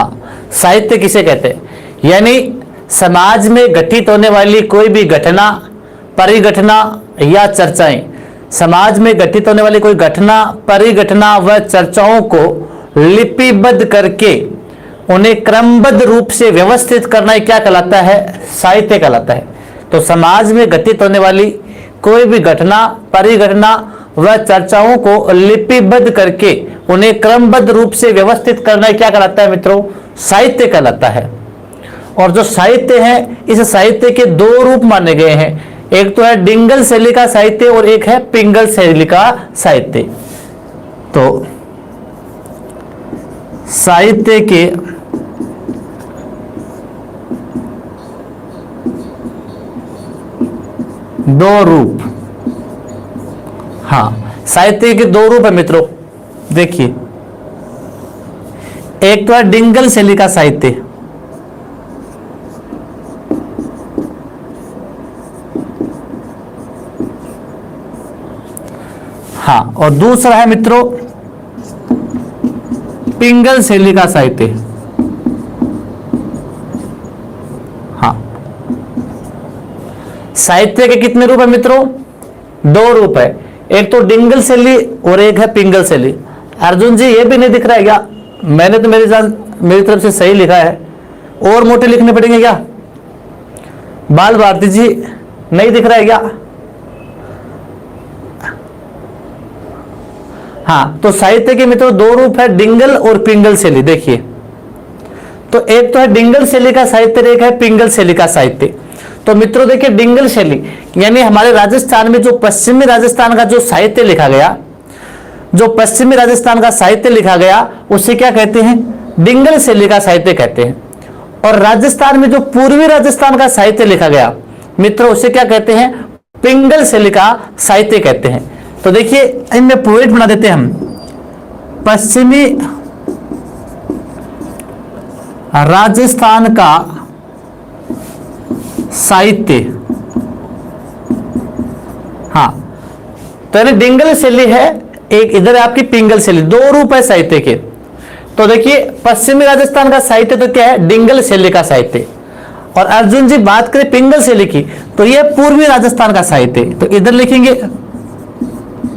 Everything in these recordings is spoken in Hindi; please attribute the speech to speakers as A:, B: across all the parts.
A: हाँ, साहित्य किसे कहते हैं? यानी समाज में घटित होने वाली कोई भी घटना, परिघटना या चर्चाएं, समाज में घटित होने वाली कोई घटना, परिघटना व चर्चाओं को लिपिबद्ध करके उन्हें क्रमबद्ध रूप से व्यवस्थित करना क्या कहलाता है? साहित्य कहलाता है। तो समाज में घटित होने वाली कोई भी घटना, परिघटना व चर्चाओं को लिपिबद्ध करके उन्हें क्रमबद्ध रूप से व्यवस्थित करना क्या कहलाता है मित्रों? साहित्य कहलाता है। और जो साहित्य है, इस साहित्य के दो रूप माने गए हैं, एक तो है डिंगल शैली का साहित्य और एक है पिंगल शैली का साहित्य। तो साहित्य के दो रूप, हाँ, साहित्य के दो रूप है मित्रों। देखिए, एक तो है डिंगल शैली का साहित्य, हाँ, और दूसरा है मित्रों पिंगल शैली का साहित्य। हाँ, साहित्य के कितने रूप है मित्रों? दो रूप है, एक तो डिंगल शैली और एक है पिंगल शैली। अर्जुन जी ये भी नहीं दिख रहा है क्या? मैंने तो मेरी तरफ से सही लिखा है, और मोटे लिखने पड़ेंगे क्या? बाल भारती जी नहीं दिख रहा है क्या? हाँ, तो साहित्य के मित्रों दो रूप है, डिंगल और पिंगल शैली। देखिए, तो एक तो है डिंगल शैली का साहित्य, एक है पिंगल शैली का साहित्य। तो मित्रों देखिए, डिंगल शैली यानी हमारे राजस्थान में जो पश्चिमी राजस्थान का जो साहित्य लिखा गया, जो पश्चिमी राजस्थान का साहित्य लिखा गया उसे क्या कहते हैं? डिंगल शैली का साहित्य कहते हैं। और राजस्थान में जो पूर्वी राजस्थान का साहित्य लिखा गया मित्रों, उसे क्या कहते हैं? पिंगल शैली का साहित्य कहते हैं। तो देखिए, इनमें पॉइंट बना देते हैं हम। पश्चिमी राजस्थान का साहित्य, हाँ, तो यानी डिंगल शैली है, एक इधर आपकी पिंगल शैली, दो रूप है साहित्य के। तो देखिए, पश्चिमी राजस्थान का साहित्य तो क्या है? डिंगल शैली का साहित्य। और अर्जुन जी बात करें पिंगल शैली की, तो यह पूर्वी राजस्थान का साहित्य। तो इधर लिखेंगे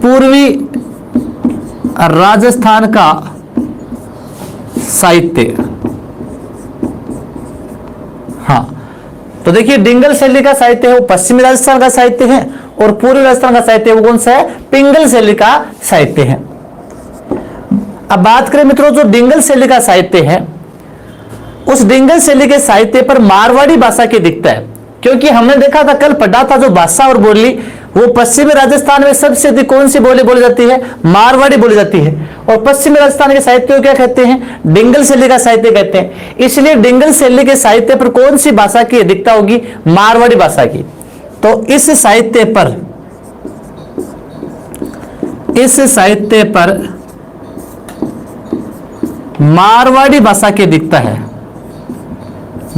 A: पूर्वी राजस्थान का साहित्य। हाँ, तो देखिए, डिंगल शैली का साहित्य है वो पश्चिमी राजस्थान का साहित्य है, और पूर्वी राजस्थान का साहित्य वो कौन सा है? पिंगल शैली का साहित्य है। अब बात करें मित्रों, जो डिंगल शैली का साहित्य है, उस डिंगल शैली के साहित्य पर मारवाड़ी भाषा की दिखता है। क्योंकि हमने देखा था, कल पढ़ा था, जो भाषा और बोली वो पश्चिमी राजस्थान में सबसे अधिक कौन सी बोली बोली जाती है? मारवाड़ी बोली जाती है। और पश्चिमी राजस्थान के साहित्य को क्या कहते हैं? डिंगल शैली का साहित्य कहते हैं। इसलिए डिंगल शैली के साहित्य पर कौन सी भाषा की अधिकता होगी? मारवाड़ी भाषा की। तो इस साहित्य पर मारवाड़ी भाषा की दिखता है,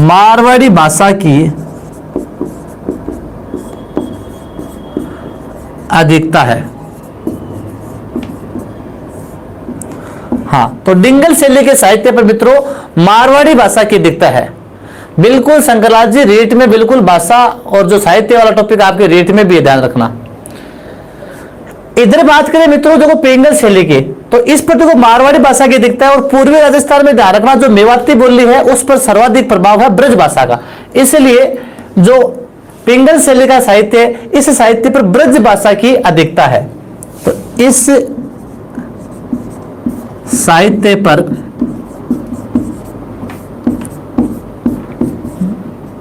A: मारवाड़ी भाषा की अधिकता है। हाँ, तो डिंगल शैली के साहित्य पर मित्रों मारवाड़ी भाषा की दिखता है। बिल्कुल शंकरलाल जी, रेट में बिल्कुल भाषा और जो साहित्य वाला टॉपिक आपके रेट में भी ध्यान रखना। इधर बात करें मित्रों देखो पिंगल शैली की, तो इस पर देखो मारवाड़ी भाषा की दिखता है। और पूर्वी राजस्थान में ध्यान रखना, जो मेवाती बोली है उस पर सर्वाधिक प्रभाव है ब्रज भाषा का। इसलिए जो पिंगल शैली का साहित्य है, इस साहित्य पर ब्रज भाषा की अधिकता है। तो इस साहित्य पर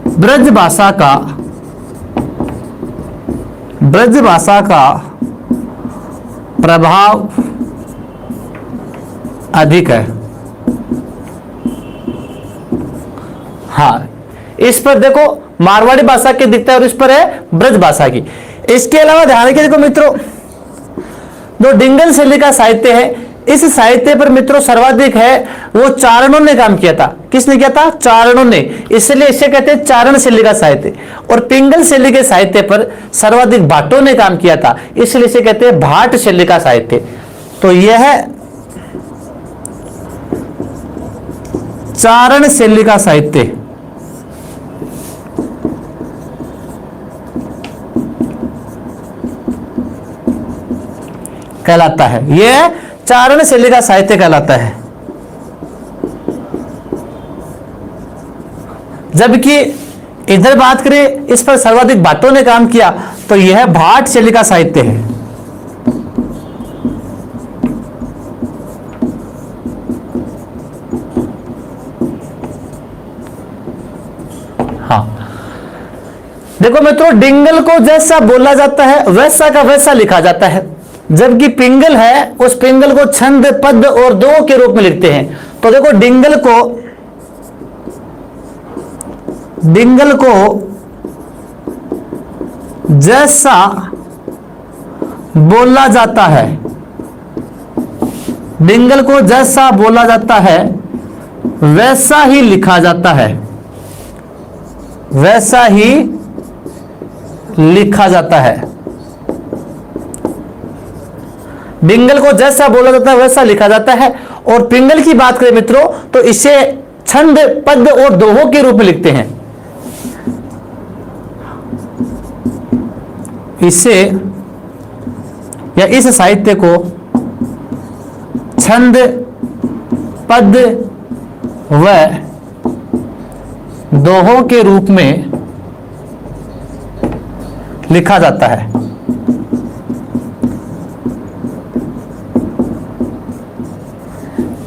A: ब्रज भाषा का प्रभाव अधिक है। हाँ, इस पर देखो मारवाड़ी भाषा की दिखता है और इस पर है ब्रज भाषा की। इसके अलावा ध्यान रखिए, देखो मित्रों, जो डिंगल शैली का साहित्य है, इस साहित्य पर मित्रों सर्वाधिक है वो चारणों ने काम किया था। किसने किया था? चारणों ने। इसलिए इसे कहते हैं चारण शैली का साहित्य। और पिंगल शैली के साहित्य पर सर्वाधिक भाटों ने काम किया था, इसलिए इसे कहते हैं भाट शैली का साहित्य। तो यह चारण शैली का साहित्य कहलाता है। यह चारण शैली का साहित्य कहलाता है। जबकि इधर बात करें, इस पर सर्वाधिक भाटों ने काम किया, तो यह भाट शैली का साहित्य है। हाँ, देखो मित्रों, डिंगल को जैसा बोला जाता है वैसा का वैसा लिखा जाता है, जबकि पिंगल है उस पिंगल को छंद, पद और दो के रूप में लिखते हैं। तो देखो, डिंगल को जैसा बोला जाता है, डिंगल को जैसा बोला जाता है वैसा ही लिखा जाता है, वैसा ही लिखा जाता है। डिंगल को जैसा बोला जाता है वैसा लिखा जाता है। और पिंगल की बात करें मित्रों, तो इसे छंद, पद और दोहों के रूप में लिखते हैं। इसे या इस साहित्य को छंद, पद व दोहों के रूप में लिखा जाता है।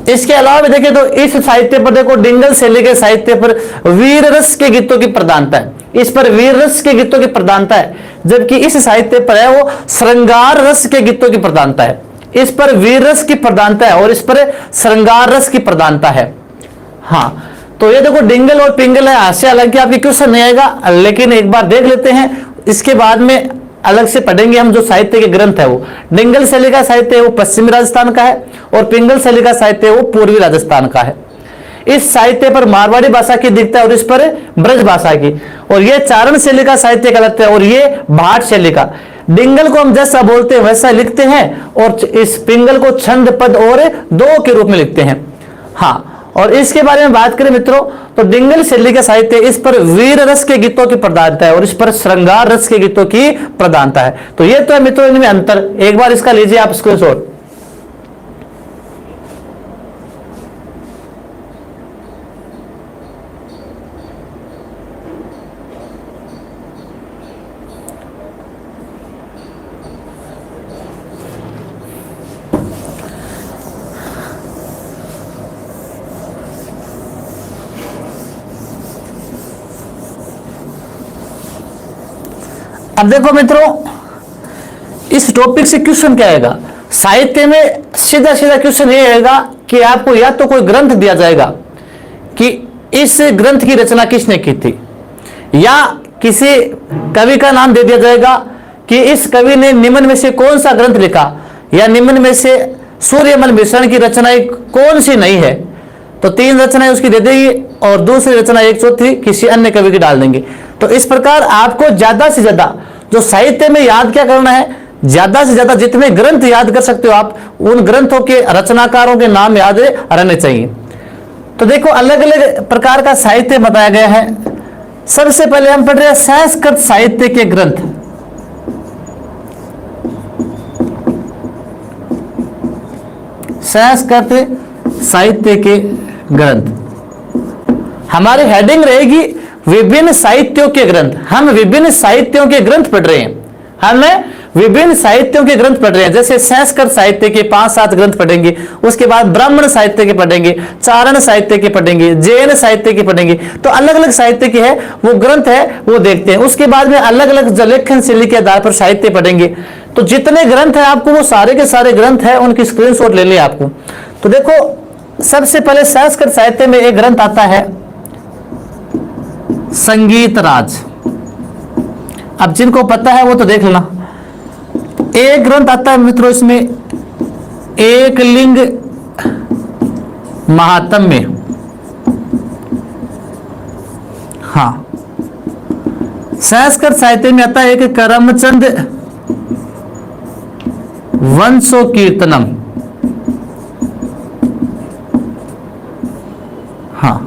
A: इसके अलावा भी देखें तो इस साहित्य पर देखो, डिंगल शैली के साहित्य पर वीर रस के गीतों की प्रधानता है। इस पर वीर रस के गीतों की प्रधानता है, जबकि इस साहित्य पर है वो श्रृंगार रस के गीतों की प्रधानता है। इस पर वीर रस की प्रधानता है और इस पर श्रृंगार रस की प्रधानता है। हाँ, तो ये देखो, डिंगल और पिंगल है। हास्य हालांकि आपके क्वेश्चन नहीं आएगा, लेकिन एक बार देख लेते हैं, इसके बाद में अलग से पढ़ेंगे हम। जो साहित्य के ग्रंथ है वो डिंगल शैली का साहित्य है वो पश्चिमी राजस्थान का है, और पिंगल शैली का साहित्य है वो पूर्वी राजस्थान का है। इस साहित्य पर मारवाड़ी भाषा की दिखता है और इस पर ब्रज भाषा की। और ये चारण शैली का साहित्य कहलाता है और ये भाट शैली का। डिंगल को हम जैसा बोलते हैं वैसा लिखते हैं, और इस पिंगल को छंद, पद और दो के रूप में लिखते हैं। हाँ, और इसके बारे में बात करें मित्रों, तो डिंगल शैली का साहित्य, इस पर वीर रस के गीतों की प्रधानता है और इस पर श्रृंगार रस के गीतों की प्रधानता है। तो ये तो है मित्रों इनमें अंतर। एक बार इसका लीजिए आप स्क्रीनशॉट। अब देखो मित्रों, इस टॉपिक से क्वेश्चन क्या आएगा? साहित्य में सीधा सीधा क्वेश्चन ये आएगा कि आपको या तो कोई ग्रंथ दिया जाएगा कि इस ग्रंथ की रचना किसने की थी, या किसी कवि का नाम दे दिया जाएगा कि इस कवि ने निम्न में से कौन सा ग्रंथ लिखा, या निम्न में से सूर्यमल मिश्रण की रचनाएं कौन सी नहीं है। तो तीन रचनाएं उसकी दे देगी और दूसरी रचना एक चौथी किसी अन्य कवि की डाल देंगे। तो इस प्रकार आपको ज्यादा से ज्यादा जो साहित्य में याद क्या करना है, ज्यादा से ज्यादा जितने ग्रंथ याद कर सकते हो आप, उन ग्रंथों के रचनाकारों के नाम याद रहने चाहिए। तो देखो, अलग अलग प्रकार का साहित्य बताया गया है। सबसे पहले हम पढ़ रहे हैं संस्कृत साहित्य के ग्रंथ। संस्कृत साहित्य के ग्रंथ, हमारी हेडिंग रहेगी विभिन्न साहित्यों के ग्रंथ। हम विभिन्न साहित्यों के ग्रंथ पढ़ रहे हैं, हमें विभिन्न साहित्यों के ग्रंथ पढ़ रहे हैं। जैसे संस्कृत साहित्य के 5-7 ग्रंथ पढ़ेंगे, उसके बाद ब्राह्मण साहित्य के पढ़ेंगे, चारण साहित्य के पढ़ेंगे, जैन साहित्य के पढ़ेंगे। तो अलग अलग साहित्य के है वो ग्रंथ है वो देखते हैं। उसके बाद में अलग अलग लेखन शैली के आधार पर साहित्य पढ़ेंगे। तो जितने ग्रंथ है आपको वो सारे के सारे ग्रंथ है, उनकी स्क्रीनशॉट ले लिया आपको। तो देखो, सबसे पहले संस्कृत साहित्य में एक ग्रंथ आता है संगीत राज। अब जिनको पता है वो तो देख लेना। एक ग्रंथ आता है मित्रों इसमें एक लिंग महात्म्य। हाँ, संस्कृत साहित्य में आता है एक करमचंद वंशो कीर्तनम। हाँ,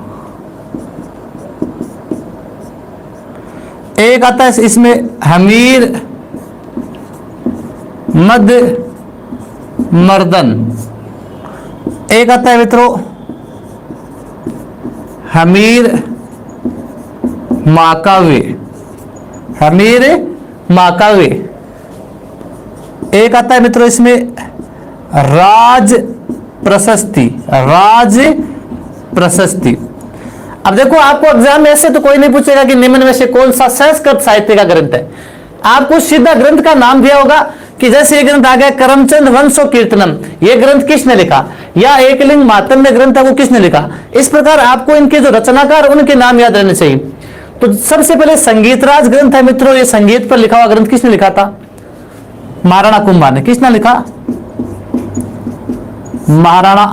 A: एक आता है इसमें हमीर मद मर्दन, एक आता है मित्रों हमीर माकावे, हमीर माकावे, एक आता है मित्रों इसमें राज प्रशस्ति, राज प्रशस्ति। अब देखो आपको एग्जाम में ऐसे तो कोई नहीं पूछेगा कि निम्न में से कौन सा संस्कृत साहित्य का ग्रंथ है, आपको सीधा ग्रंथ का नाम दिया होगा कि जैसे ये ग्रंथ आ गया करमचंद वंशो कीर्तनम, ये ग्रंथ किसने लिखा, या एकलिंग मातम्य ग्रंथ है वो किसने लिखा। इस प्रकार आपको इनके जो रचनाकार उनके नाम याद रहने चाहिए। तो सबसे पहले संगीतराज ग्रंथ है मित्रों, ये संगीत पर लिखा हुआ ग्रंथ किसने लिखा था, महाराणा कुंभा ने। किसने लिखा, महाराणा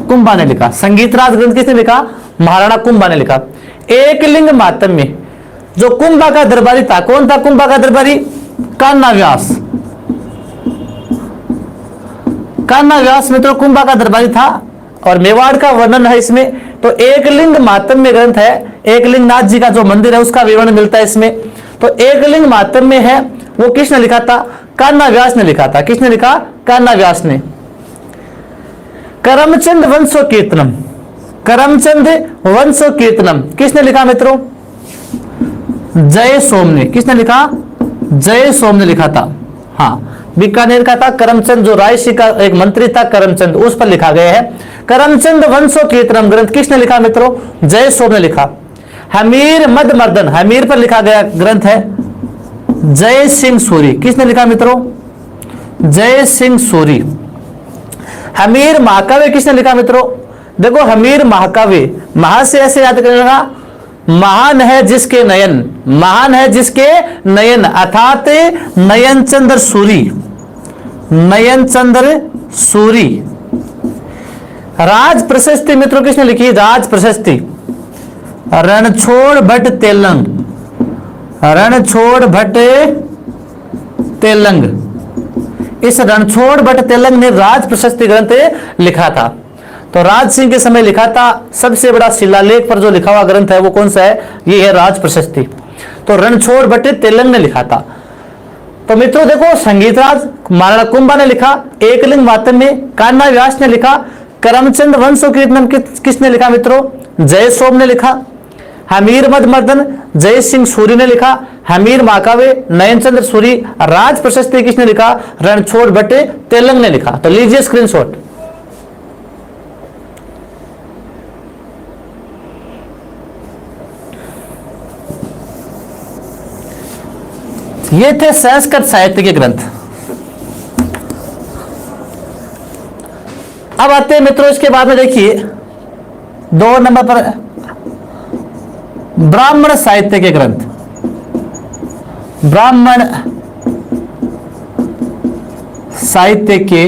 A: कुंभा ने लिखा। संगीतराज ग्रंथ किसने लिखा, महाराणा कुंभा ने लिखा। एकलिंग मातम्य जो कुंभा का दरबारी था, कौन था कुंभा का दरबारी, कान्हा व्यास। कान्हा व्यास मित्रों कुंभा का दरबारी था और मेवाड़ का वर्णन है इसमें। तो एकलिंग मातम्य ग्रंथ है, एकलिंग नाथ जी का जो मंदिर है उसका विवरण मिलता है इसमें। तो एकलिंग मातम्य है वो किसने लिखा था, कान्हा व्यास ने लिखा था। किसने लिखा, कान्हा व्यास ने। करमचंद वंशो कीर्तनम, करमचंद वंशो कीर्तनम किसने लिखा मित्रों, जय सोम ने। किसने लिखा, जय सोम ने लिखा था। हाँ, बीकानेर का था करमचंद, जो रायसी का एक मंत्री था करमचंद, उस पर लिखा गया है। करमचंद वंशो कीर्तनम ग्रंथ किसने लिखा मित्रों, जय सोम ने लिखा। हमीर मद मर्दन, हमीर पर लिखा गया ग्रंथ है जय सिंह सूरी। किसने लिखा मित्रों, जय सिंह सूरी। हमीर महाकाव्य किसने लिखा मित्रों, देखो हमीर महाकाव्य, महा से ऐसे याद करेगा, महान है जिसके नयन, महान है जिसके नयन, अर्थात नयन चंद्र सूरी, नयन चंद्र सूरी। राज प्रशस्ति मित्रों किसने लिखी, राज प्रशस्ति रणछोड़ भट्ट तेलंग, रणछोड़ भट्ट तेलंग। इस रणछोड़ भट्ट तेलंग ने राज प्रशस्ति ग्रंथ लिखा था। तो राज सिंह के समय लिखा था। सबसे बड़ा शिलालेख पर जो लिखा हुआ ग्रंथ है वो कौन सा है, ये है राज प्रशस्ति। तो रणछोड़ भट्ट तेलंग ने लिखा था। तो मित्रों देखो संगीतराज महाराणा कुंभा ने लिखा, एकलिंग मातम्य कान्हा व्यास ने लिखा, करमचंद वंशो कीर्तनम किसने लिखा मित्रों, जय सोम ने लिखा। हमीर मद मर्दन जय सिंह सूरी ने लिखा। हमीर माकावे नयनचंद्र सूरी। राज प्रशस्ति किसने लिखा, रणछोड़ भट्ट तेलंग ने लिखा। तो लीजिए स्क्रीनशॉट। ये थे संस्कृत साहित्य के ग्रंथ। अब आते हैं मित्रों इसके बाद में देखिए 2 नंबर पर ब्राह्मण साहित्य के ग्रंथ। ब्राह्मण साहित्य के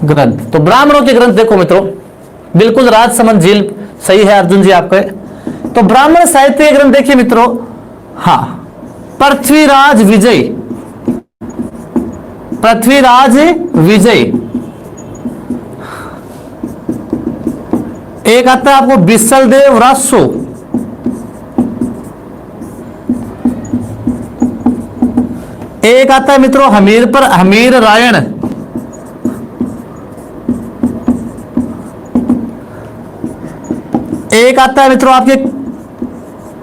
A: ग्रंथ। तो ब्राह्मणों के ग्रंथ देखो मित्रों, बिल्कुल राजसमंद झील सही है अर्जुन जी आपके। तो ब्राह्मण साहित्य के ग्रंथ देखिए मित्रों, हाँ, पृथ्वीराज विजय, पृथ्वीराज विजय। एक आता है आपको बिसलदेव रासो, एक आता है मित्रों हमीर पर हमीर रायण, एक आता है मित्रों आपके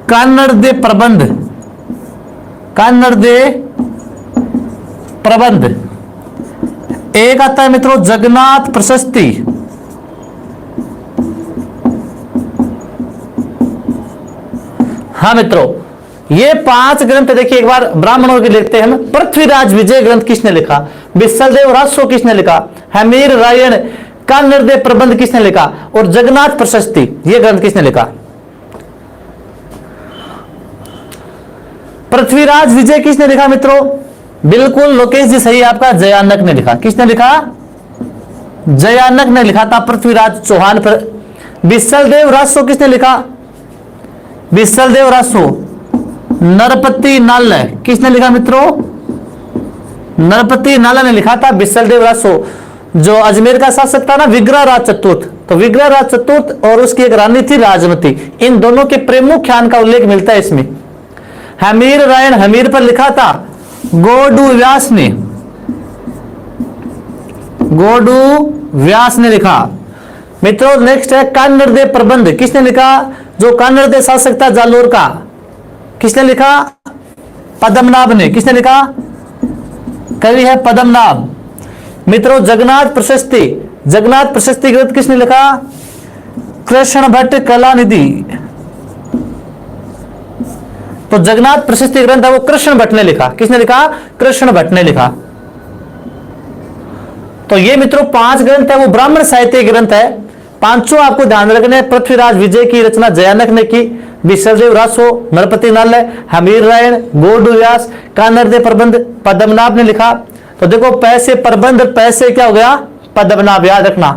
A: कन्नड़ दे प्रबंध, कन्नड़ दे प्रबंध। एक आता है मित्रों जगन्नाथ प्रशस्ति। हाँ मित्रों, ये 5 ग्रंथ देखिए एक बार ब्राह्मणों के लिखते हैं। पृथ्वीराज विजय ग्रंथ किसने लिखा, बिसलदेव रासो किसने लिखा, हमीर रायण कन्नड़ दे प्रबंध किसने लिखा, और जगन्नाथ प्रशस्ति ये ग्रंथ किसने लिखा। पृथ्वीराज विजय किसने लिखा मित्रों, बिल्कुल लोकेश जी सही आपका, जयानक ने लिखा। किसने लिखा, जयानक ने लिखा था पृथ्वीराज चौहान पर। बिसलदेव रासो किसने लिखा, बिसलदेव रासो नरपति नाल किसने लिखा मित्रों, नरपति नाला ने लिखा था। बिसलदेव रासो जो अजमेर का शासक था ना, विग्रह राज चतुर्थ, तो विग्रह राज चतुर्थ और उसकी एक रानी थी राजमती, इन दोनों के प्रेम मुख्यान का उल्लेख मिलता है इसमें। हमीर रायण, हमीर पर लिखा था गोडू व्यास ने, गोडू व्यास ने लिखा। मित्रों नेक्स्ट है कान्नड़देव प्रबंध, किसने लिखा? जो कान्नड़देव शासक था जालोर का, किसने लिखा? पद्मनाभ ने। किसने लिखा? कवि है पद्मनाभ। मित्रों जगन्नाथ प्रशस्ति, जगन्नाथ प्रशस्ति ग्रंथ किसने लिखा? कृष्ण भट्ट कलानिधि। तो जगन्नाथ प्रशस्ति ग्रंथ है वो कृष्ण भट्ट ने लिखा। किसने लिखा? कृष्ण भट्ट ने लिखा। तो ये मित्रों 5 ग्रंथ है वो ब्राह्मण साहित्य ग्रंथ है। पांचों आपको ध्यान रखने, पृथ्वीराज विजय की रचना जयानक ने की, विसर्जय रासो, नरपति नालय, हमीर रायण, गोडू व्यास, कान्नड़देव प्रबंध पद्मनाभ ने लिखा। तो देखो पैसे प्रबंध, पैसे क्या हो गया? पद्मनाभ, याद रखना।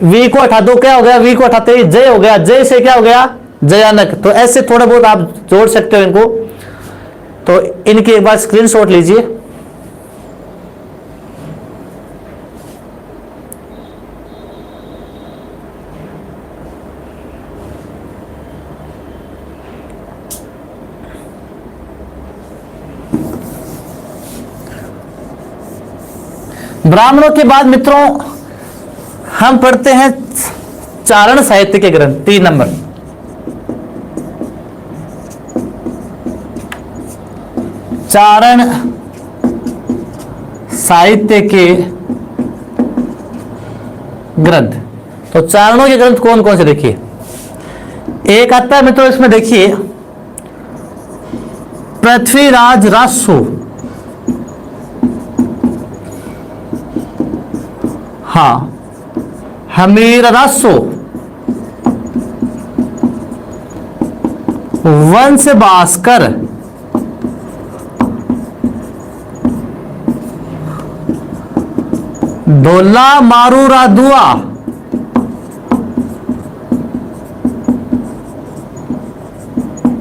A: वी को हटा दो, क्या हो गया? वी को हटाते ही जय हो गया, जय से क्या हो गया? जयानक। तो ऐसे थोड़ा बहुत आप जोड़ सकते हो इनको। तो इनकी एक बार स्क्रीनशॉट लीजिए। ब्राह्मणों के बाद मित्रों हम पढ़ते हैं चारण साहित्य के ग्रंथ। 3 नंबर चारण साहित्य के ग्रंथ। तो चारणों के ग्रंथ कौन कौन से देखिए। एक आता है मित्रों इसमें देखिए पृथ्वीराज रासो, हाँ हमीर रासो, वंश भास्कर, ढोला मारूरा दुआ,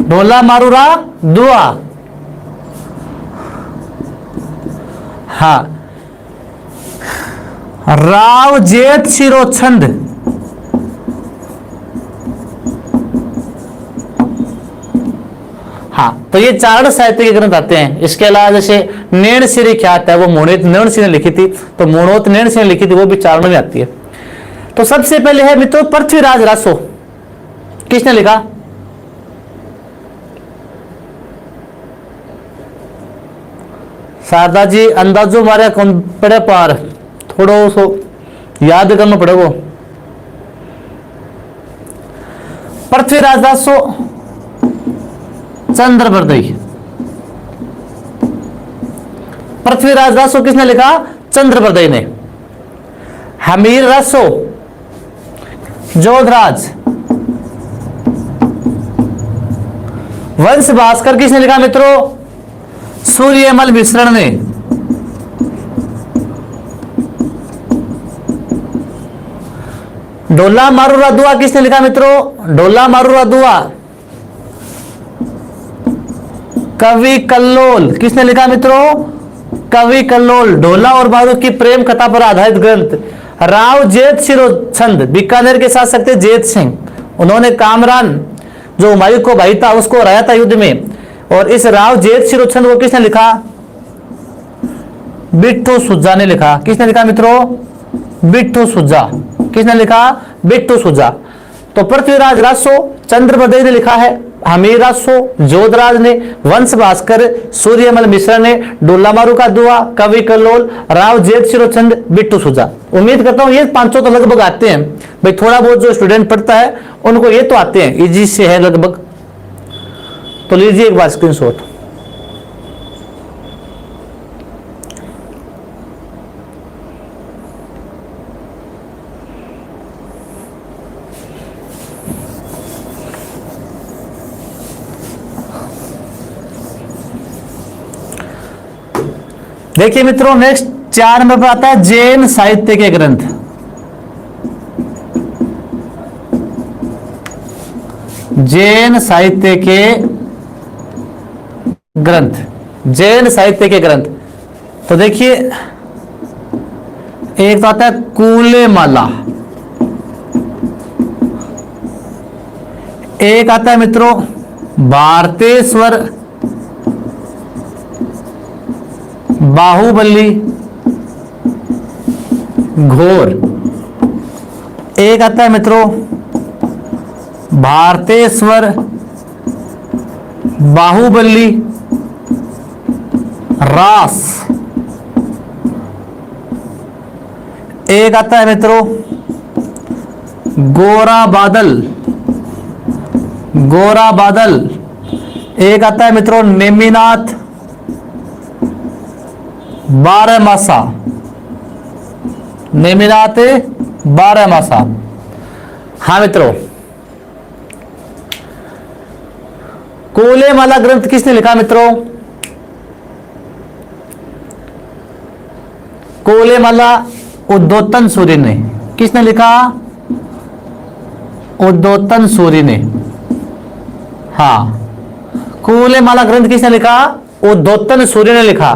A: ढोला मारूरा दुआ, हाँ राव जेठ शिरोछंद, हाँ तो ये चारण साहित्य के ग्रंथ आते हैं। इसके अलावा जैसे नैण सिरी ख्यात है वो मोणित नैण सिंह ने लिखी थी, तो मोणोत नैण सिंह ने लिखी थी, वो भी चारणों में आती है। तो सबसे पहले है मित्रों पृथ्वीराज रासो, किसने लिखा? शारदा जी अंदाजो मारे कौन पड़े पार, थोड़ा सो याद करना पड़ेगा। पृथ्वीराज रासो चंद्रबरदई, पृथ्वीराज रासो किसने लिखा? चंद्रबरदई ने। हमीर रासो जोधराज, वंश भास्कर किसने लिखा मित्रों? सूर्यमल मिश्रण ने। ढोला मारूरा दुआ किसने लिखा मित्रों? ढोला मारूरा दुआ कवि कल्लोल, किसने लिखा मित्रों? कवि कल्लोल। ढोला और मारू की प्रेम कथा पर आधारित ग्रंथ। राव जेठ शिरोछंद, बीकानेर के शासक थे जेठ सिंह, उन्होंने कामरान जो हुमायूं को भाई था उसको हराया था युद्ध में। और इस राव जेठ शिरोछंद को किसने लिखा? बिट्ठू सुजा ने लिखा। किसने लिखा मित्रों? बिट्ठू सुजा। किसने लिखा? बिट्ठू सुजा। तो पृथ्वीराज रासो चंद्रबरदई ने लिखा है, हमीर रासो जोधराज ने, वंश भास्कर सूर्यमल मिश्र ने, ढोला मारू का दुआ कवि कल्लोल, राव जेठ शिरोछंद, बिट्टू सुजा। उम्मीद करता हूं ये 500 तो लगभग आते हैं भाई, थोड़ा बहुत जो स्टूडेंट पढ़ता है उनको ये तो आते हैं, इजी से है लगभग। तो लीजिए एक बार स्क्रीनशॉट। देखिए मित्रों नेक्स्ट 4 नंबर पर आता है जैन साहित्य के ग्रंथ। जैन साहित्य के ग्रंथ, जैन साहित्य के ग्रंथ। तो देखिए एक तो आता है कूले माला, एक आता है मित्रों भारतेश्वर बाहुबली घोर। एक आता है मित्रों भारतेश्वर बाहुबली रास। एक आता है मित्रों गोरा बादल, गोरा बादल। एक आता है मित्रों नेमिनाथ बारहमासा, नेमिनाथ बारहमासा। हाँ मित्रों, कोलेमाला ग्रंथ किसने लिखा मित्रों? कोलेमाला उद्योतन सूरि ने। किसने लिखा? उद्योतन सूरि ने। हाँ, कोलेमाला ग्रंथ किसने लिखा? उद्योतन सूरि ने लिखा।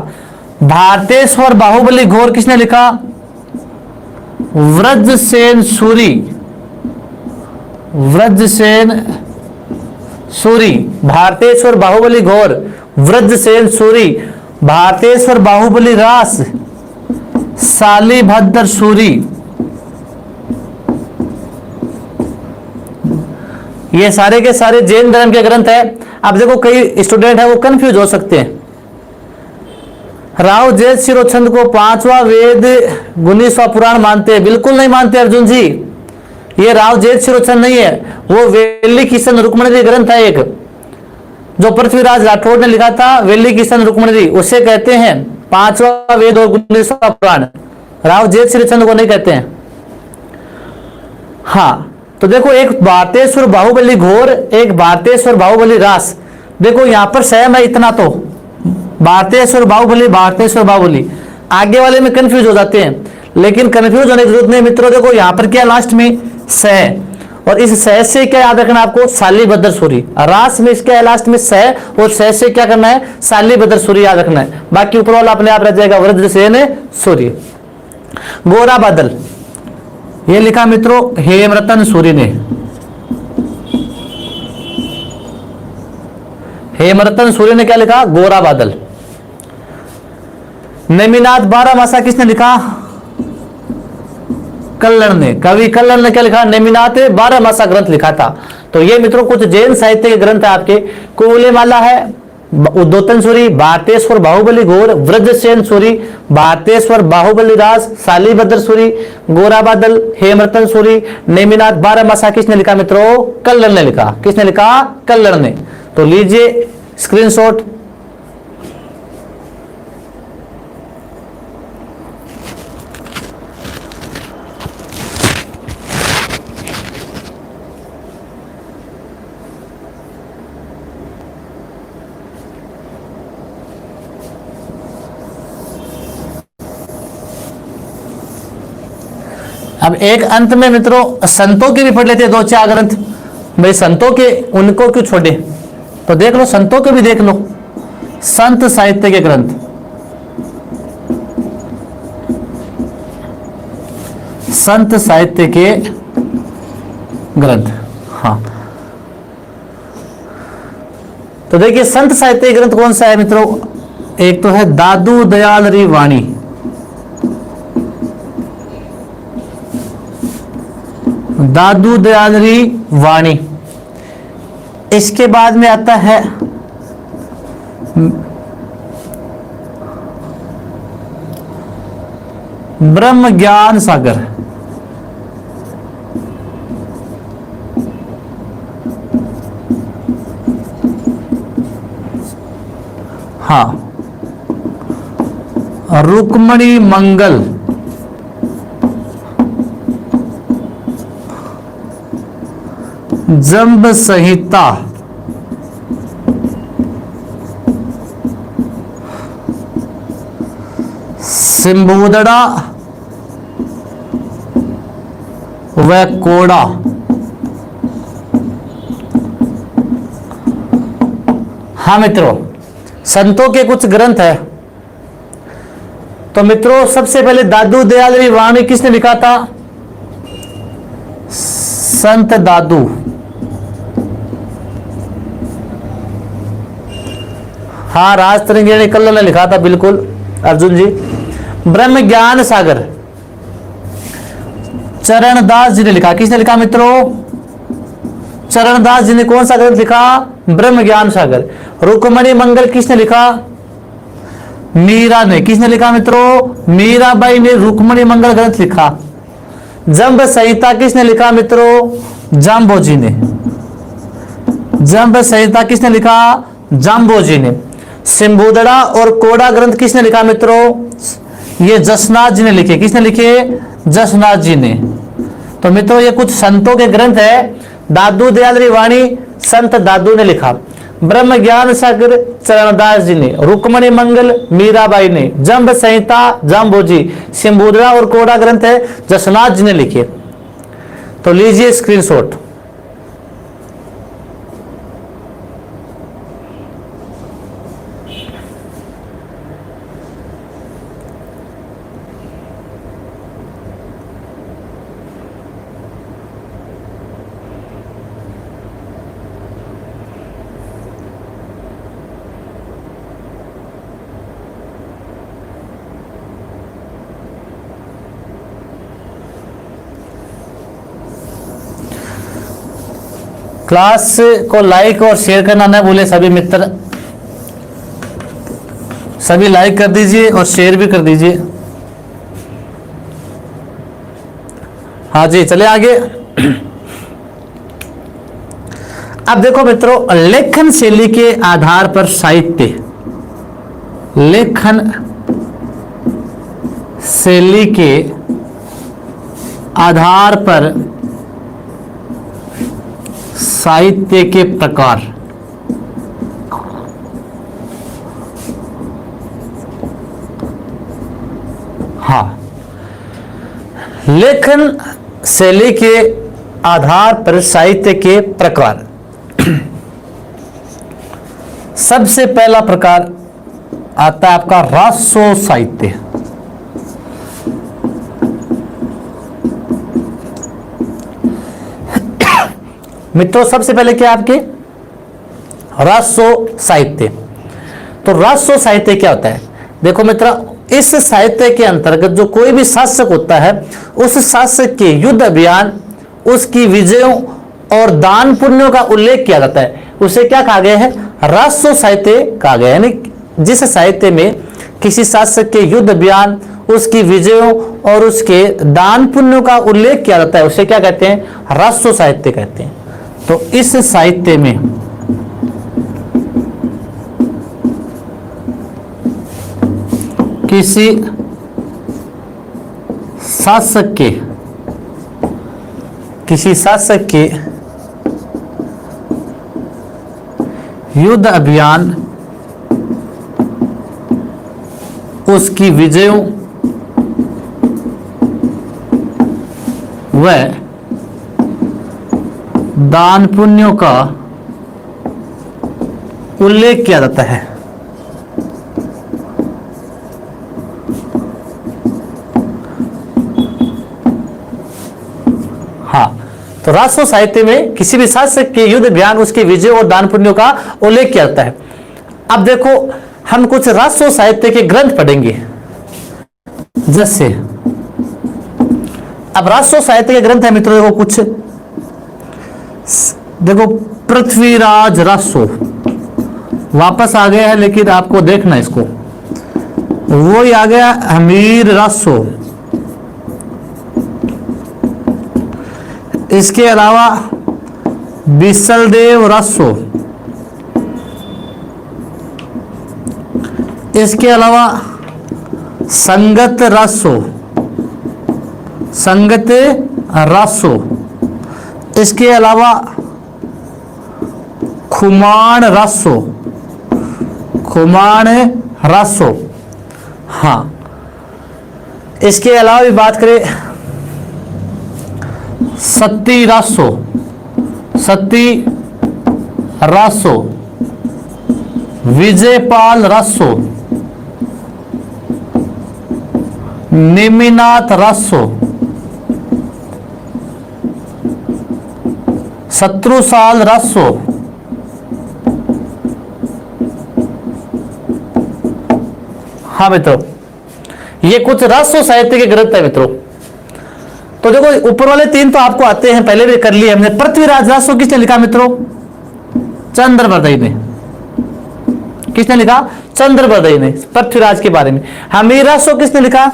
A: भारतेश्वर बाहुबली घोर किसने लिखा? व्रजसेन सूरि, व्रजसेन सूरि। भारतेश्वर बाहुबली घोर व्रजसेन सूरि। भारतेश्वर बाहुबली रास शालिभद्र सूरि। ये सारे के सारे जैन धर्म के ग्रंथ है। अब देखो कई स्टूडेंट है वो कंफ्यूज हो सकते हैं। राव जैत शिरोचंद को पांचवा वेद 19वां पुराण मानते हैं? बिल्कुल नहीं मानते अर्जुन जी। ये राव जैत शिरोचंद नहीं है, वो वेली किशन रुक्मणी ग्रंथ है एक, जो पृथ्वीराज राठौड़ ने लिखा था। वेली किशन रुक्मणी उसे कहते हैं पांचवा वेद और 19वां पुराण। राव जैत शिरोचंद को नहीं कहते हैं। हाँ, तो देखो एक भारतेश्वर बाहुबली घोर, एक भारतेश्वर बाहुबली रास। देखो यहां पर सहम है इतना तो, भारतेश्वर बाहुबली, भारतेश्वर बाहुबली। आगे वाले में कंफ्यूज हो जाते हैं, लेकिन कंफ्यूज होने की जरूरत नहीं मित्रों। देखो यहां पर क्या लास्ट में सह, और इस सह से क्या याद रखना आपको? शालिभद्र सूरि। रास में इसका लास्ट में सह, और सह से क्या करना है? शालिभद्र सूरि याद रखना है। बाकी ऊपर वाला अपने आप रह जाएगा व्रजसेन सूरि। गोरा बादल ये लिखा मित्रों हेमरतन सूरि ने। हेमरतन सूरि ने क्या लिखा? गोरा बादल। नेमिनाथ बारहमासा किसने लिखा? कल्लण ने। कवि कल्लण ने क्या लिखा? नेमिनाथ बारहमासा ग्रंथ लिखा था। तो ये मित्रों कुछ जैन साहित्य के ग्रंथ है आपके। कोलेमाला है, उद्योतन सूरि, भारतेश्वर बाहुबली घोर, व्रजसेन सूरि, भारतेश्वर बाहुबली रास, शालिभद्र सूरि, गोरा बादल, हेमरतन सूरि, नेमिनाथ बारहमासा किसने लिखा मित्रों? कल्लण ने लिखा। किसने लिखा? कल्लण ने। तो लीजिए स्क्रीनशॉट। अब एक अंत में मित्रों संतों के भी पढ़ लेते हैं दो चार ग्रंथ। भाई संतों के उनको क्यों छोड़े, तो देख लो संतों के भी देख लो। संत साहित्य के ग्रंथ, संत साहित्य के ग्रंथ। हाँ, तो देखिए संत साहित्य ग्रंथ कौन सा है मित्रों? एक तो है दादू दयाल री वाणी, दादू दयाल री वाणी। इसके बाद में आता है ब्रह्म ज्ञान सागर, हाँ, रुक्मणी मंगल, जंब संहिता, सिंबोदड़ा व कोड़ा। हाँ मित्रों, संतों के कुछ ग्रंथ है। तो मित्रों सबसे पहले दादू दयाल री वाणी किसने लिखा था? संत दादू हाँ, राज तरंगिणी कल्लो ने लिखा था, बिल्कुल अर्जुन जी। ब्रह्म ज्ञान सागर चरणदास जी ने लिखा। किसने लिखा मित्रों? चरणदास जी ने कौन सा ग्रंथ लिखा? ब्रह्म ज्ञान सागर। रुक्मणी मंगल किसने लिखा? मीरा ने। किसने लिखा मित्रों? मीराबाई ने रुक्मणी मंगल ग्रंथ लिखा। जंब संहिता किसने लिखा मित्रों? जाम्बोजी ने। जंब संहिता किसने लिखा? जाम्बोजी ने। सिंबुदड़ा और कोड़ा ग्रंथ किसने लिखा मित्रों? ये जसनाथ जी ने लिखे। किसने लिखे? जसनाथ जी ने। तो मित्रों ये कुछ संतों के ग्रंथ है। दादू दयाल वाणी संत दादू ने लिखा। ब्रह्म ज्ञान सागर चरणदास जी ने। रुक्मणी मंगल मीराबाई ने। जंब संहिता जाम्बोजी। सिंबुदड़ा और कोड़ा ग्रंथ है जसनाथ जी ने लिखे। तो लीजिए स्क्रीनशॉट। क्लास को लाइक और शेयर करना न भूले सभी मित्र। सभी लाइक कर दीजिए और शेयर भी कर दीजिए। हाँ जी, चले आगे। अब देखो मित्रों, लेखन शैली के आधार पर साहित्य, लेखन शैली के आधार पर साहित्य के प्रकार। हाँ, लेखन शैली के आधार पर साहित्य के प्रकार। सबसे पहला प्रकार आता है आपका रासो साहित्य। मित्रों सबसे पहले क्या आपके रासो साहित्य। तो रासो साहित्य क्या होता है? देखो मित्रों, इस साहित्य के अंतर्गत जो कोई भी शासक होता है, उस शासक के युद्ध अभियान, उसकी विजयों और दान पुण्यों का उल्लेख किया जाता है। उसे क्या कहा गया है? रासो साहित्य कहा गया है। यानी जिस साहित्य में किसी शासक के युद्ध अभियान, उसकी विजयों और उसके दान पुण्यों का उल्लेख किया जाता है, उसे क्या कहते हैं? रासो साहित्य कहते हैं। तो इस साहित्य में किसी शासक के युद्ध अभियान, उसकी विजयों व दान पुण्यों का उल्लेख किया जाता है। हाँ, तो रासो साहित्य में किसी भी शासक के युद्ध अभियान, उसके विजय और दान पुण्यों का उल्लेख किया जाता है। अब देखो, हम कुछ रासो साहित्य के ग्रंथ पढ़ेंगे। जैसे अब रासो साहित्य के ग्रंथ है मित्रों, देखो कुछ, देखो पृथ्वीराज रासो वापस आ गया है, लेकिन आपको देखना इसको, वो ही आ गया हमीर रासो। इसके अलावा बिसलदेव रासो, इसके अलावा संगत रासो, संगत रासो, इसके अलावा खुमान रासो, खुमान रासो। हाँ, इसके अलावा भी बात करें सती रासो, सती रासो, विजयपाल रासो, नेमिनाथ रासो, शत्रुसाल रासो, हाँ मित्रों, ये कुछ राष्ट्र साहित्य के ग्रंथ है मित्रों। तो देखो ऊपर वाले 3 तो आपको आते हैं, पहले भी कर लिए हमने। पृथ्वीराज रासो किसने लिखा मित्रों? चंद्रबरदई ने। किसने लिखा? चंद्रबरदई ने, पृथ्वीराज के बारे में। हमीर रासो किसने लिखा?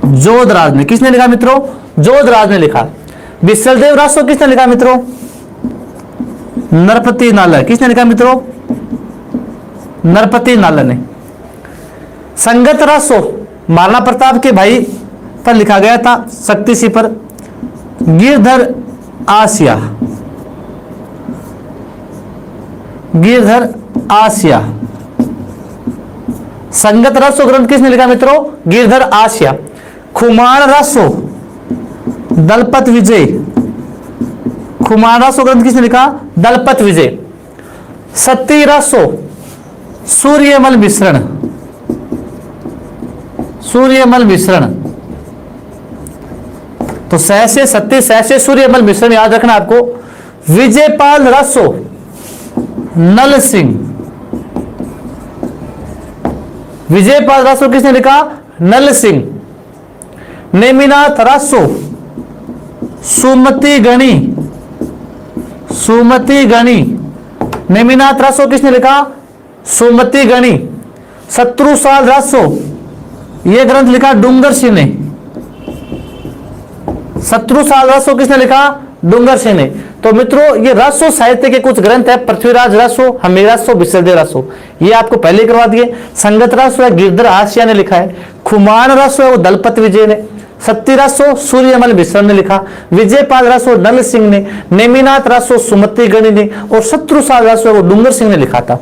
A: जोधराज ने। किसने लिखा मित्रों? जोधराज ने लिखा। विशलदेव रासो किसने लिखा मित्रों? नरपति नालर। किसने लिखा मित्रों? नरपति नालर ने। संगत रासो महाराणा प्रताप के भाई पर लिखा गया था, शक्तिसी पर। गिरधर आसिया, गिरधर आसिया। संगत रासो ग्रंथ किसने लिखा मित्रों? गिरधर आसिया। खुमान रासो दलपत विजय, खुमान रासो ग्रंथ किसने लिखा? दलपत विजय। सती रासो सूर्यमल मिश्रण, सूर्यमल मिश्रण। तो सहसे सत्य सहसे सूर्यमल मिश्रण याद रखना आपको। विजयपाल रासो नल सिंह, विजयपाल रासो किसने लिखा? नल सिंह। नेमिनाथ रासो सुमति गणी, सुमति गणी। नेमिनाथ रासो किसने लिखा? सुमति गणी। शत्रुसाल रासो, यह ग्रंथ लिखा डूंगर सिंह ने। शत्रुसाल रासो किसने लिखा? डूंगर सिंह ने। तो मित्रों ये रासो साहित्य के कुछ ग्रंथ है। पृथ्वीराज रासो, हमीर रासो, विशलदेव रासो, ये आपको पहले करवा दिए। संगत रासो है गिरधर आसिया ने लिखा है। खुमान रासो है वो दलपत विजय ने। सत्ती रासो सूर्यमल मिश्रण ने लिखा। विजयपाल रासो नल सिंह ने। नेमिनाथ रासो सुमति गणी ने। और शत्रुसाल रासो है वो डूंगर सिंह ने लिखा था।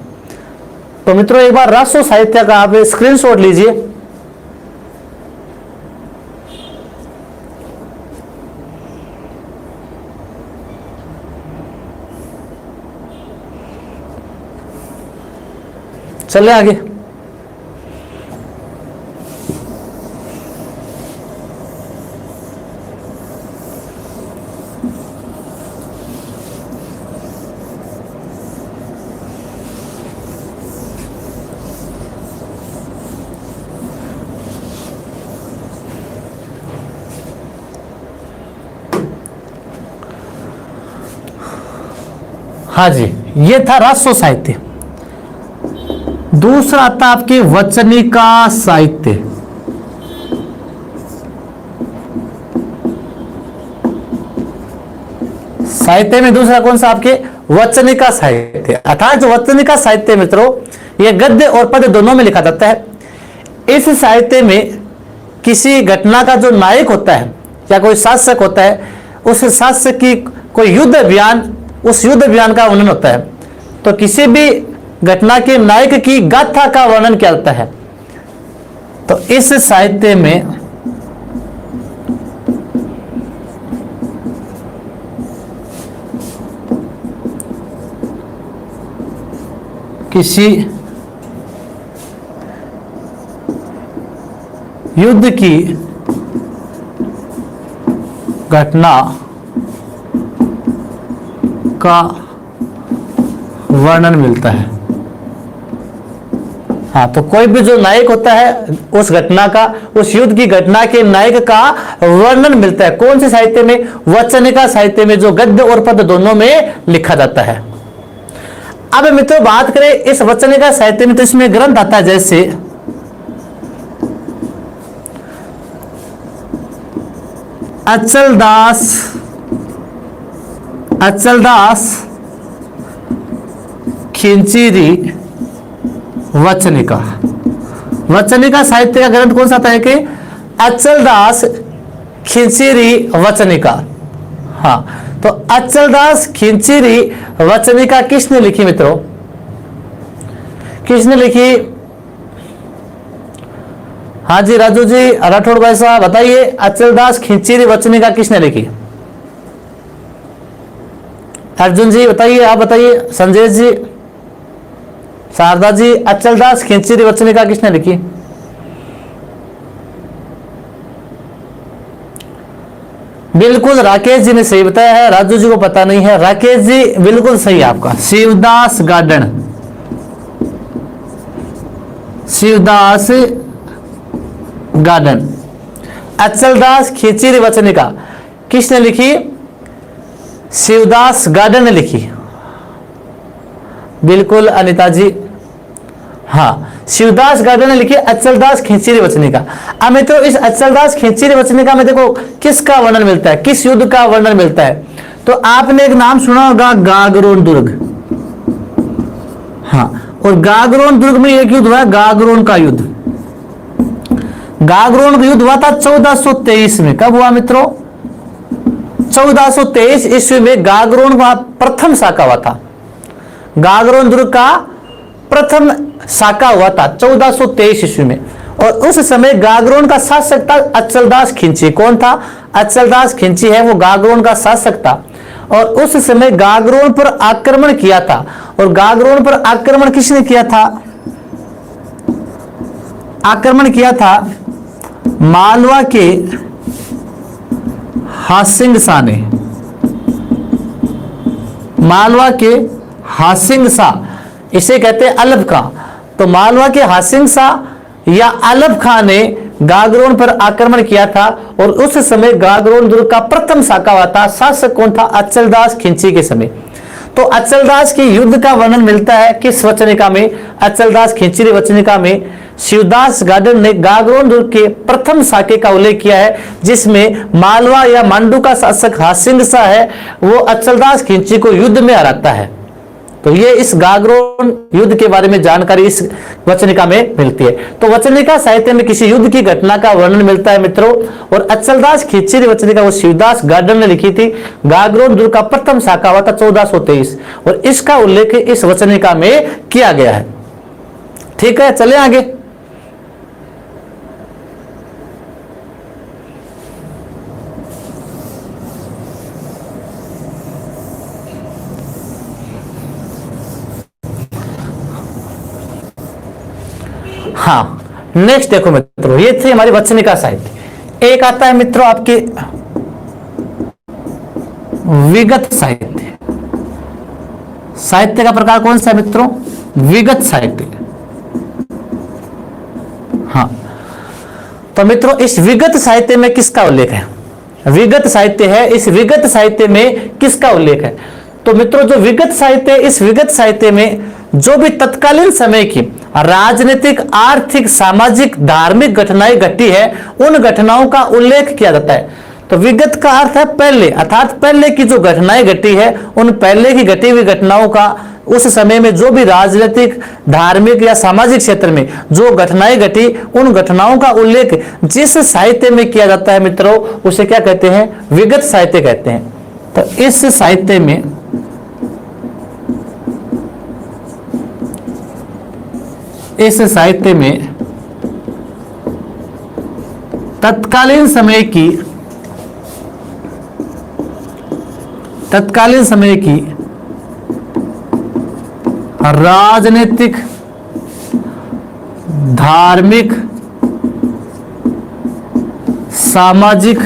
A: तो मित्रों एक बार रासो साहित्य का आप स्क्रीनशॉट लीजिए। चले आगे। हाँ जी, ये था रासो साहित्य। दूसरा आता आपके वचनिका साहित्य। साहित्य में दूसरा कौन सा आपके? वचनिका साहित्य। अर्थात जो वचनिका साहित्य मित्रों यह गद्य और पद्य दोनों में लिखा जाता है। इस साहित्य में किसी घटना का जो नायक होता है या कोई शासक होता है, उस शासक की कोई युद्ध अभियान, उस युद्ध अभियान का वर्णन होता है। तो किसी भी घटना के नायक की गाथा का वर्णन किया जाता है। तो इस साहित्य में किसी युद्ध की घटना का वर्णन मिलता है। हाँ, तो कोई भी जो नायक होता है उस घटना का, उस युद्ध की घटना के नायक का वर्णन मिलता है। कौन से साहित्य में? वचनिका साहित्य में, जो गद्य और पद्य दोनों में लिखा जाता है। अब मित्रों बात करें इस वचनिका साहित्य में, तो इसमें ग्रंथ आता है जैसे अचलदास खिंचीरी वचनिका। वचनिका साहित्य का ग्रंथ कौन सा आता है कि अचलदास खिंचीरी वचनिका। हाँ, तो अचलदास खिंचीरी वचनिका किसने लिखी मित्रों? किसने लिखी? हाँ जी राजू जी, राठौड़ भाई साहब बताइए, अचलदास खिंचीरी वचनिका किसने लिखी? अर्जुन जी बताइए, आप बताइए। संजय जी, शारदा जी, अचलदास खिंचीरी वचनिका किसने लिखी? बिल्कुल राकेश जी ने सही बताया है, राजू जी को पता नहीं है। राकेश जी बिल्कुल सही है आपका, शिवदास गार्डन। शिवदास गार्डन। अचलदास खींची वचनिका किसने लिखी? शिवदास गार्डन ने लिखी। बिल्कुल अनिता जी, हाँ, शिवदास गार्डन ने लिखी अचलदास खींची वचनिका। अब मित्रों इस अचलदास खींची वचनिका में देखो किसका वर्णन मिलता है, किस युद्ध का वर्णन मिलता है। तो आपने एक नाम सुना होगा गागरोन दुर्ग, हाँ, और गागरोन दुर्ग में एक युद्ध हुआ, गागरोन का युद्ध। गागरोन का युद्ध हुआ था 1423 में। कब हुआ मित्रों? 1423 ईस्वी में गागरोन का प्रथम साका हुआ था। गागरोन दुर्ग का प्रथम साका हुआ था 1423 ईस्वी में। और उस समय गागरोन का शासक था अचलदास खिंची। कौन था? अचलदास खिंची है वो गागरोन का शासक था। और उस समय गागरोन पर आक्रमण किया था। और गागरोन पर आक्रमण किसने किया था? आक्रमण किया था मालवा के हासिंग शाह ने। मालवा के हासिंग शाह, इसे कहते हैं अलब खां। तो मालवा के हासिंग शाह या अलब खां ने गागरोन पर आक्रमण किया था। और उस समय गागरोन दुर्ग का प्रथम साका हुआ था। शासक कौन था? अचलदास खिंची के समय। तो अचलदास की युद्ध का वर्णन मिलता है किस वचनिका में? अचलदास खिंची वचनिका में शिवदास गार्डन ने गागरोन दुर्ग के प्रथम साके का उल्लेख किया है, जिसमें मालवा या मांडू का शासक हासिंग शाह है, वो अचलदास खिंची को युद्ध में हराता है। तो ये इस गागरोन युद्ध के बारे में जानकारी इस वचनिका में मिलती है। तो वचनिका साहित्य में किसी युद्ध की घटना का वर्णन मिलता है मित्रों। और अचलदास खिंची वचनिका वो शिवदास गार्डन ने लिखी थी। गागरोन दुर्ग का प्रथम साका हुआ था 1423 और इसका उल्लेख इस वचनिका में किया गया है। ठीक है, चले आगे। हाँ, नेक्स्ट देखो मित्रों, ये थी हमारी वचनिका साहित्य। एक आता है मित्रों आपके विगत साहित्य। साहित्य का प्रकार कौन सा है मित्रों? विगत साहित्य। हाँ, तो मित्रों इस विगत साहित्य में किसका उल्लेख है? विगत साहित्य है, इस विगत साहित्य में किसका उल्लेख है? तो मित्रों जो विगत साहित्य है, इस विगत साहित्य में जो भी तत्कालीन समय की राजनीतिक, आर्थिक, सामाजिक, धार्मिक घटनाएं घटी है, उन घटनाओं का उल्लेख किया जाता है। तो विगत का अर्थ है पहले, अर्थात पहले की जो घटनाएं घटी है, उन पहले की घटी हुई घटनाओं का, उस समय में जो भी राजनीतिक, धार्मिक या सामाजिक क्षेत्र में जो घटनाएं घटी, उन घटनाओं का उल्लेख जिस साहित्य में किया जाता है मित्रों, उसे क्या कहते हैं? विगत साहित्य कहते हैं। तो इस साहित्य में तत्कालीन समय की राजनीतिक, धार्मिक, सामाजिक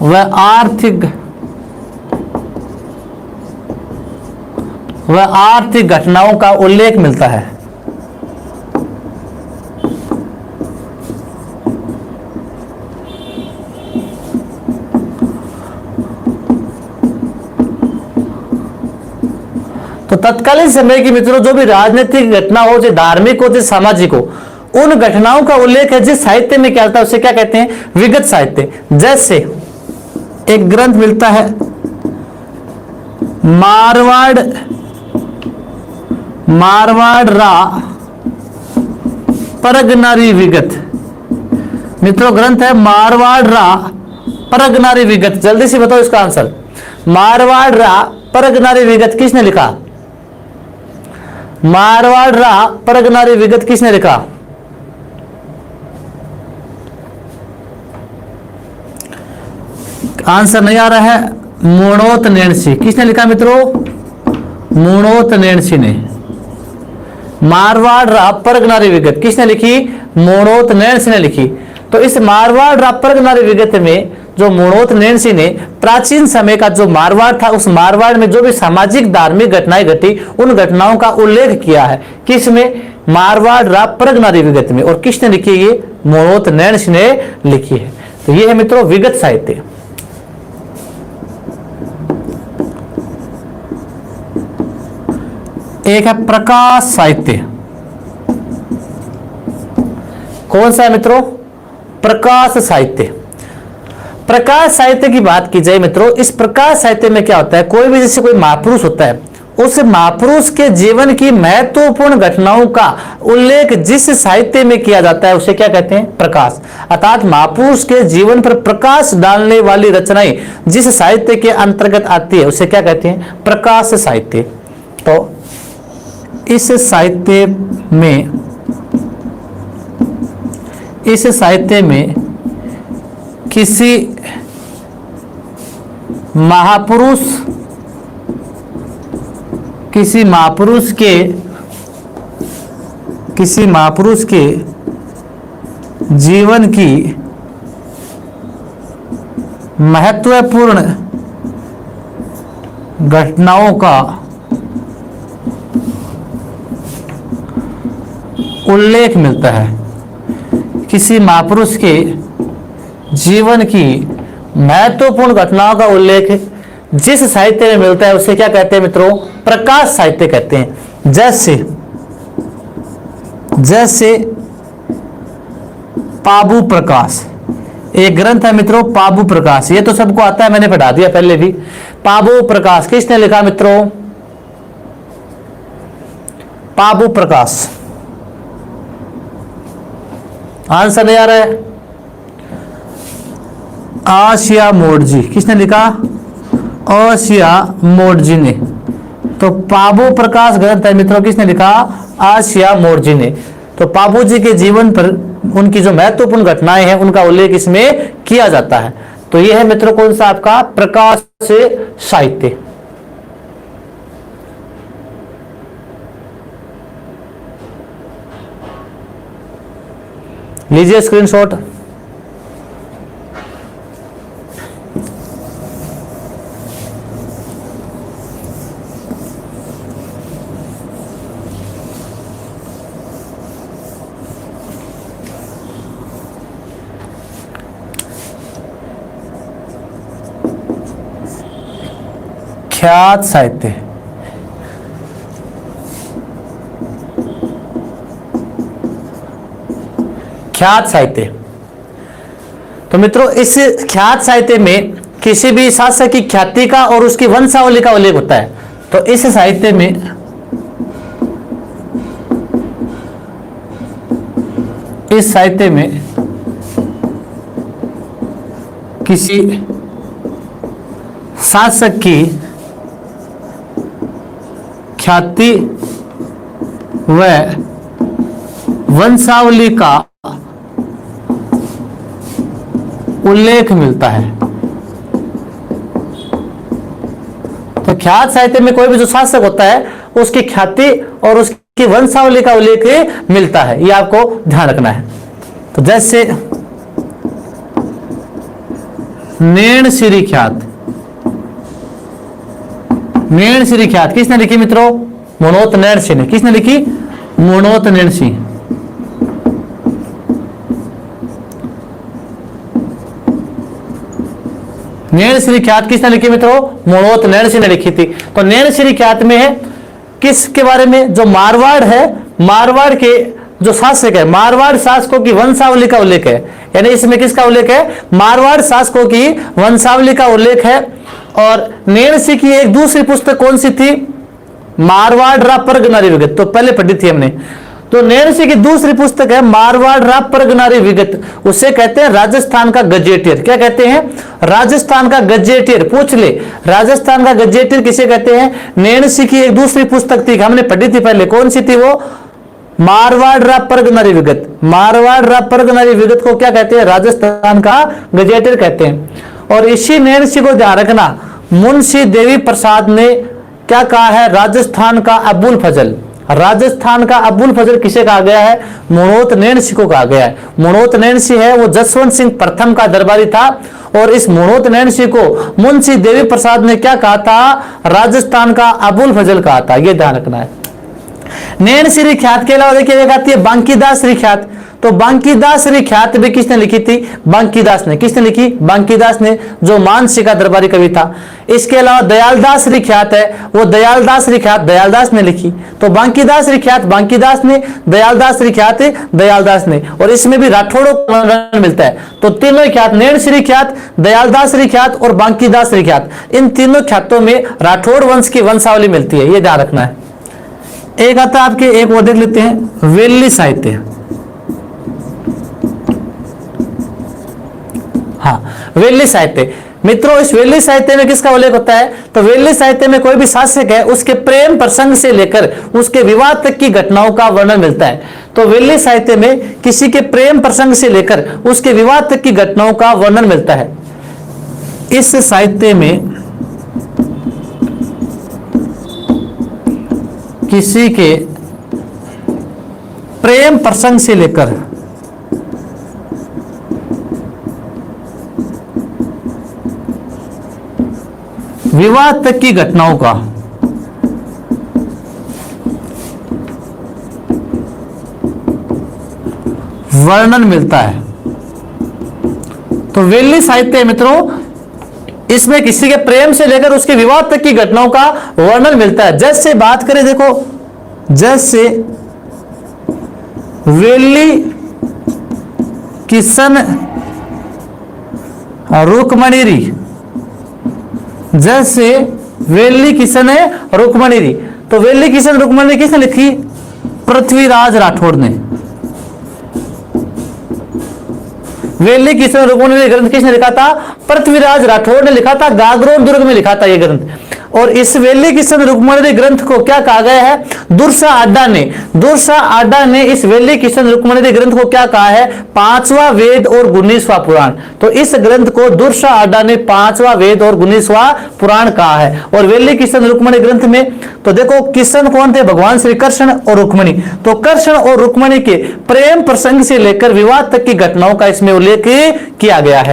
A: व आर्थिक घटनाओं का उल्लेख मिलता है। तो तत्कालीन समय की मित्रों जो भी राजनीतिक घटना हो, चाहे धार्मिक हो, चाहे सामाजिक हो, उन घटनाओं का उल्लेख है जिस साहित्य में क्या होता है उसे क्या कहते हैं? विगत साहित्य। जैसे एक ग्रंथ मिलता है मारवाड़ रा परगनारी विगत। मित्रों ग्रंथ है मारवाड़ रा परगनारी विगत। जल्दी से बताओ इसका आंसर। मारवाड़ रा परगनारी विगत किसने लिखा? मारवाड़ रा परगनारी विगत किसने लिखा? आंसर नहीं आ रहा है। मोणोत नैणसी। किसने लिखा मित्रों? मोणोत नैणसी ने। मारवाड़ रा परगनारी विगत किसने लिखी? मोणोत नैणसी ने लिखी। तो इस मारवाड़ रा परगनारी विगत में जो मनोत नैणसी ने प्राचीन समय का जो मारवाड़ था, उस मारवाड़ में जो भी सामाजिक धार्मिक घटनाएं घटी, उन घटनाओं का उल्लेख किया है। किसमें? मारवाड़ रा प्रगनारी विगत में। और किसने लिखी है? ये मनोत नैणसी ने लिखी है। तो ये है मित्रों विगत साहित्य। एक है प्रकाश साहित्य। कौन सा है मित्रों? प्रकाश साहित्य। प्रकाश साहित्य की बात की जाए मित्रों, इस प्रकाश साहित्य में क्या होता है, कोई भी जैसे कोई महापुरुष होता है, उस महापुरुष के जीवन की महत्वपूर्ण घटनाओं का उल्लेख जिस साहित्य में किया जाता है उसे क्या कहते हैं? प्रकाश। अर्थात महापुरुष के जीवन पर प्रकाश डालने वाली रचनाएं जिस साहित्य के अंतर्गत आती है उसे क्या कहते हैं? प्रकाश साहित्य। तो इस साहित्य में किसी महापुरुष के जीवन की महत्वपूर्ण घटनाओं का उल्लेख मिलता है। किसी महापुरुष के जीवन की महत्वपूर्ण घटनाओं का उल्लेख जिस साहित्य में मिलता है उसे क्या कहते हैं मित्रों? प्रकाश साहित्य कहते हैं। जैसे पाबू प्रकाश, एक ग्रंथ है मित्रों पाबू प्रकाश, ये तो सबको आता है, मैंने पढ़ा दिया पहले भी। पाबू प्रकाश किसने लिखा मित्रों? पाबू प्रकाश। आंसर नहीं आ रहा है? आसिया मोडजी। किसने लिखा? आसिया मोडजी ने। तो पाबू प्रकाश ग्रंथ है मित्रों, किसने लिखा? आसिया मोडजी ने। तो पाबू जी के जीवन पर उनकी जो महत्वपूर्ण घटनाएं हैं उनका उल्लेख इसमें किया जाता है। तो यह है मित्रों कौन सा आपका? प्रकाश से साहित्य। लीजिए स्क्रीनशॉट। ख्यात साहित्य। ख्यात साहित्य। तो मित्रों इस ख्यात साहित्य में किसी भी शासक की ख्याति का और उसकी वंशावली का उल्लेख होता है। तो इस साहित्य में किसी शासक की ख्याति व वंशावली का उल्लेख मिलता है। तो ख्यात साहित्य में कोई भी जो शासक होता है उसकी ख्याति और उसकी वंशावली का उल्लेख मिलता है, ये आपको ध्यान रखना है। तो जैसे नैणसी ख्यात। नैणसी ख्यात किसने लिखी मित्रों? मनोत नैणसी ने। किसने लिखी? मनोत नैणसी। नैणसी ख्यात किसने लिखी मित्रों? मनोत नैणसी ने लिखी थी। तो नैणसी ख्यात में है किसके बारे में? जो मारवाड़ है, मारवाड़ के जो शासक है, मारवाड़ शासकों की वंशावली का उल्लेख है। यानी इसमें किसका उल्लेख है? मारवाड़ शासकों की वंशावली का उल्लेख है। और नैणसी की एक दूसरी पुस्तक कौन सी थी? मारवाड़ रा परगनारी विगत, तो पहले पढ़ी थी हमने। तो नैणसी की दूसरी पुस्तक है मारवाड़ रा परगनारी विगत, उसे कहते हैं राजस्थान का गजेटियर। क्या कहते हैं? राजस्थान का गजेटियर। पूछ ले, राजस्थान का गजेटियर किसे कहते हैं? नैणसी की एक दूसरी पुस्तक थी, हमने पढ़ी थी पहले, कौन सी थी वो? मारवाड़ रा परगनारी विगत। मारवाड़ रा परगनारी विगत को क्या कहते हैं? राजस्थान का गजेटियर कहते हैं। और इसी नैणसी को ध्यान रखना, मुंशी देवी प्रसाद ने क्या कहा है? राजस्थान का अबुल फजल। राजस्थान का अबुल फजल किसे कहा गया है? मनोत नैणसी को कहा गया है। मनोत नैणसी है वो जसवंत सिंह प्रथम का दरबारी था और इस मुणोत नैन सिंह को मुंशी देवी प्रसाद ने क्या कहा था? राजस्थान का अबुल फजल कहा था। ये ध्यान रखना है। नैन श्री ख्यात के अलावा देखिए एक आती है बांकीदास श्री ख्यात। तो बांकीदास श्री ख्यात भी किसने लिखी थी? बांकीदास ने। किसने लिखी? बांकीदास ने, जो मानसिंह का दरबारी कवि था। इसके अलावा दयालदास श्री ख्यात है, वो दयालदास श्री ख्यात दयालदास ने लिखी। तो बांकीदास श्री ख्यात बांकीदास ने, दयालदास श्री ख्यात दयालदास ने, और इसमें भी राठौड़ों का वर्णन मिलता है। तो तीनों ख्यात, नैन श्री ख्यात, दयालदास श्री ख्यात और बांकीदास श्री ख्यात, इन तीनों ख्यातों में राठौड़ वंश की वंशावली मिलती है। ये ध्यान रखना है। एक आता है आपके, एक और देख लेते हैं, वेली साहित्य। हाँ, वेली साहित्य। मित्रों, इस वेली साहित्य में किसका उल्लेख होता है? तो वेली साहित्य में कोई भी शासक है उसके प्रेम प्रसंग से लेकर उसके विवाद तक की घटनाओं का वर्णन मिलता है। तो वेली साहित्य में किसी के प्रेम प्रसंग से लेकर उसके विवाद तक की घटनाओं का वर्णन मिलता है। इस साहित्य में किसी के प्रेम प्रसंग से लेकर विवाद तक की घटनाओं का वर्णन मिलता है। तो वेली साहित्य मित्रों, इसमें किसी के प्रेम से लेकर उसके विवाद तक की घटनाओं का वर्णन मिलता है। जैसे बात करें, देखो, जैसे वेली किशन रुक्मणीरी, जैसे वेली किशन है रुक्मणीरी। तो वेली किशन रुक्मणीरी किसने लिखी? पृथ्वीराज राठौड़ ने। वेली किशन रुक्मणीरी ग्रंथ किसने लिखा था? पृथ्वीराज राठौड़ ने लिखा था। गागरोन दुर्ग में लिखा था ये ग्रंथ। और इस वेली किशन रुक्मणीरी ग्रंथ को क्या कहा गया है? दुर्सा आड्डा ने, दुर्सा आड्डा ने इस वेली किशन रुक्मणीरी ग्रंथ को क्या कहा है? पांचवा वेद और 19वां पुराण। तो इस ग्रंथ को दुर्सा आड्डा ने पांचवा वेद और 19वां पुराण कहा है। और वेली किशन रुक्मणी ग्रंथ में तो देखो, किशन कौन थे? भगवान श्री कृष्ण और रुक्मणी। तो कृष्ण और रुक्मणी के प्रेम प्रसंग से लेकर विवाद तक की घटनाओं का इसमें उल्लेख किया गया है।